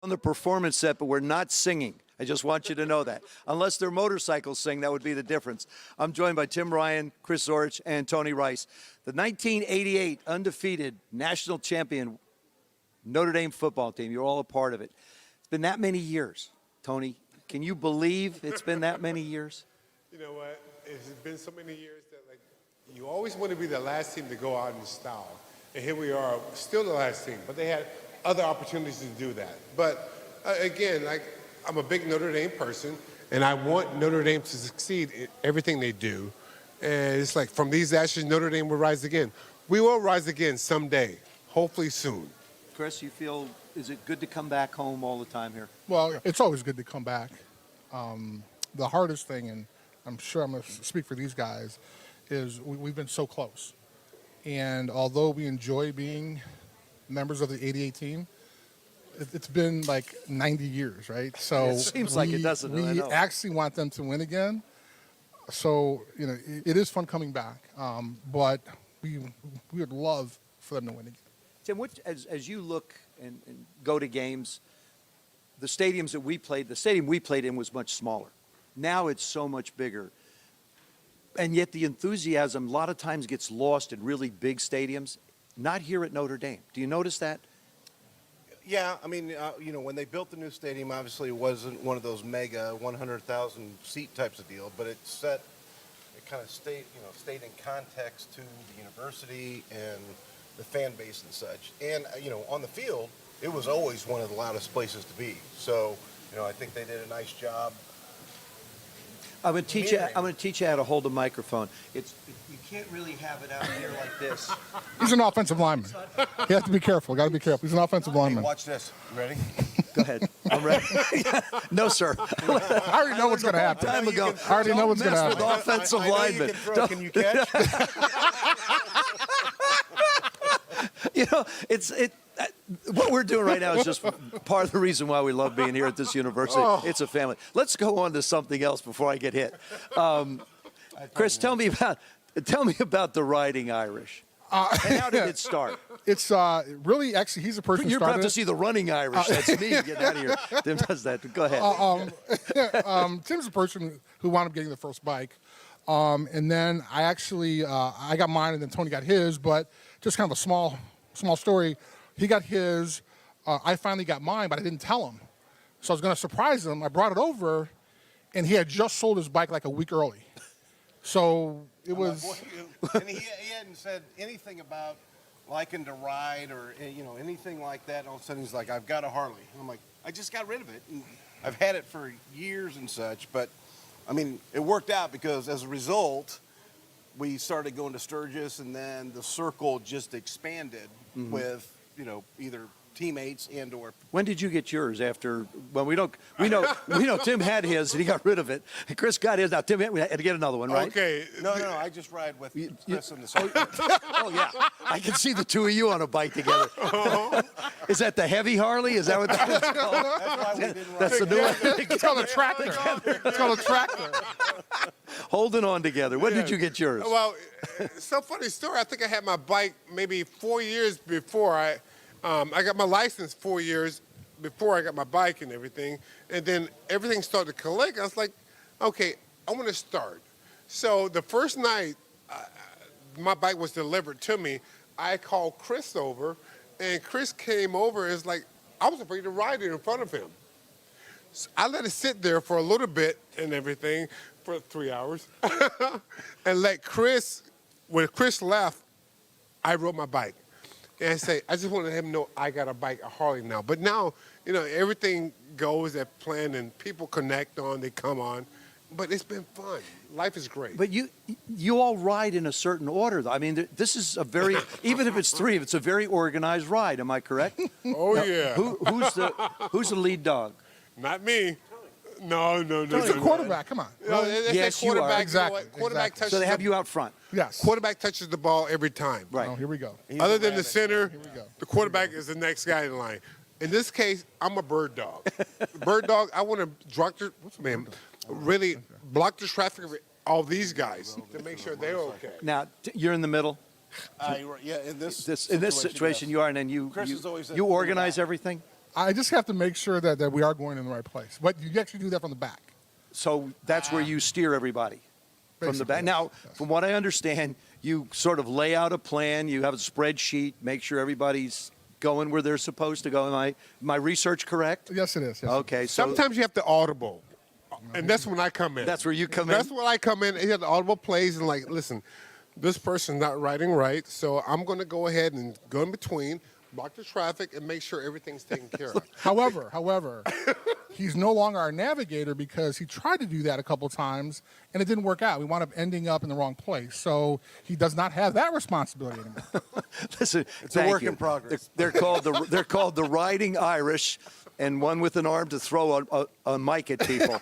on the performance set, but we're not singing. I just want you to know that. Unless their motorcycles sing, that would be the difference. I'm joined by Tim Ryan, Chris Zorich, and Tony Rice. The 1988 undefeated national champion Notre Dame football team. You're all a part of it. It's been that many years. Tony, can you believe it's been that many years? You know what? It's been so many years that, like, you always want to be the last team to go out in style. And here we are, still the last team. But they had other opportunities to do that. But, again, like, I'm a big Notre Dame person, and I want Notre Dame to succeed in everything they do. And it's like, from these ashes, Notre Dame will rise again. We will rise again someday, hopefully soon. Chris, you feel, is it good to come back home all the time here? Well, it's always good to come back. The hardest thing, and I'm sure I'm going to speak for these guys, is we've been so close. And although we enjoy being members of the 88 team, it's been like 90 years, right? So it seems like it doesn't. We actually want them to win again. So, you know, it is fun coming back. But we would love for them to win again. Tim, as you look and go to games, the stadiums that we played, the stadium we played in was much smaller. Now it's so much bigger. And yet the enthusiasm a lot of times gets lost in really big stadiums, not here at Notre Dame. Do you notice that? Yeah, I mean, you know, when they built the new stadium, obviously it wasn't one of those mega 100,000 seat types of deal, but it kind of stayed in context to the university and the fan base and such. And, you know, on the field, it was always one of the loudest places to be. So, you know, I think they did a nice job. I'm going to teach you how to hold a microphone. You can't really have it out here like this. He's an offensive lineman. You have to be careful. Got to be careful. He's an offensive lineman. Hey, watch this. You ready? Go ahead. I'm ready. No, sir. I already know what's going to happen. Time ago. I already know what's going to happen. With offensive linemen. Can you catch? You know, what we're doing right now is just part of the reason why we love being here at this university. Oh. It's a family. Let's go on to something else before I get hit. Chris, tell me about the Riding Irish. And how did it start? It's really, actually, he's a person You're who started about to see the Running Irish. That's me getting out of here. Tim does that. Go ahead. Tim's a person who wound up getting the first bike. And then I got mine, and then Tony got his, but just kind of a small story. He got his. I finally got mine, but I didn't tell him. So I was going to surprise him. I brought it over, and he had just sold his bike like a week early. So it was. And he hadn't said anything about liking to ride or, you know, anything like that. And all of a sudden he's like, "I've got a Harley." And I'm like, "I just got rid of it. And I've had it for years and such." But I mean, it worked out because as a result, we started going to Sturgis, and then the circle just expanded with, you know, either teammates and/or. When did you get yours? After? Well, we know Tim had his and he got rid of it. Chris got his. Now Tim had to get another one, right? Okay. No, I just ride with Chris in the circle. Oh yeah, I can see the two of you on a bike together. Is that the heavy Harley? Is that what that is called? That's why we didn't ride. That's the new one. It's called a tractor. It's called a tractor. Holding on together. When did you get yours? Well, it's so funny story. I think I had my bike maybe 4 years before I got my license 4 years before I got my bike and everything. And then everything started to collect. I was like, okay, I want to start. So the first night my bike was delivered to me, I called Chris over, and Chris came over and was like, I was afraid to ride it in front of him. So I let it sit there for a little bit and everything for 3 hours and let Chris, when Chris left, I rode my bike. And I say, I just want to let him know I got a bike, a Harley now. But now, you know, everything goes as planned and people connect on, they come on. But it's been fun. Life is great. But you all ride in a certain order, though. I mean, this is a very, even if it's three, it's a very organized ride. Am I correct? Oh, now, yeah. Who's the lead dog? Not me. No. He's a quarterback. Come on. Yes, you are. Exactly. You know quarterback touches So they have you out front. Yes. Quarterback touches the ball every time. Right. Oh, here we go. Other than the center, Here we go. the quarterback is the next guy in line. In this case, I'm a bird dog. Bird dog, I want to really block the traffic of all these guys to make sure they're okay. Now, you're in the middle. Yeah, in this In this situation, you are, and then Chris is always you organize everything. I just have to make sure that we are going in the right place. But you actually do that from the back. So that's where you steer everybody from the back. Basically, Now, yes. from what I understand, you sort of lay out a plan. You have a spreadsheet, make sure everybody's going where they're supposed to go. Am my research correct? Yes, it is. Yes, it is. Okay, so Sometimes you have to audible, and that's when I come in. that's where you come That's in. when I come in. You have the audible plays and like, listen, this person's not writing right, so I'm going to go ahead and go in between, block the traffic, and make sure everything's taken care of. However, he's no longer our navigator because he tried to do that a couple times and it didn't work out. We wound up ending up in the wrong place. So he does not have that responsibility anymore. Listen, It's a thank work you. in progress. They're called the Riding Irish, and one with an arm to throw a mic at people.